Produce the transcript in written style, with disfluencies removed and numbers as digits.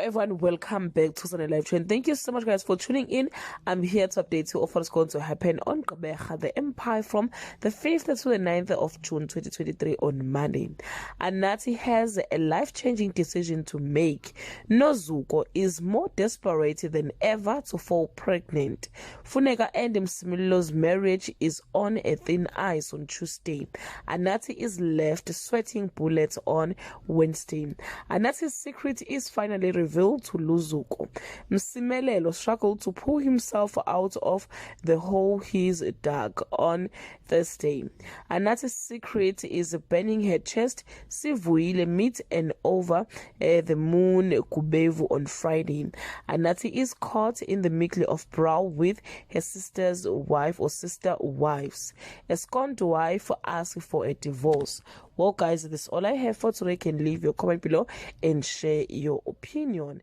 everyone, welcome back to Sunday Live Trend. Thank you so much guys for tuning in. I'm here to update you of what's going to happen on Gqeberha the Empire from the 5th to the 9th of June 2023 on Monday. Anathi has a life-changing decision to make. Luzuko is more desperate than ever to fall pregnant. Funeka and Msimilo's marriage is on a thin ice on Tuesday. Anathi is left sweating bullets on Wednesday. Anathi's secret is finally revealed to Luzuko. Msimelelo struggled to pull himself out of the hole he's dug on Thursday. Anathi's secret is burning her chest. Sivuile meet and over the moon Gqeberha on Friday. Anathi is caught in the middle of brawl with her sister's wife or sister wives. A scorned wife asks for a divorce. Well guys, this is all I have for today. You can leave your comment below and share your opinion.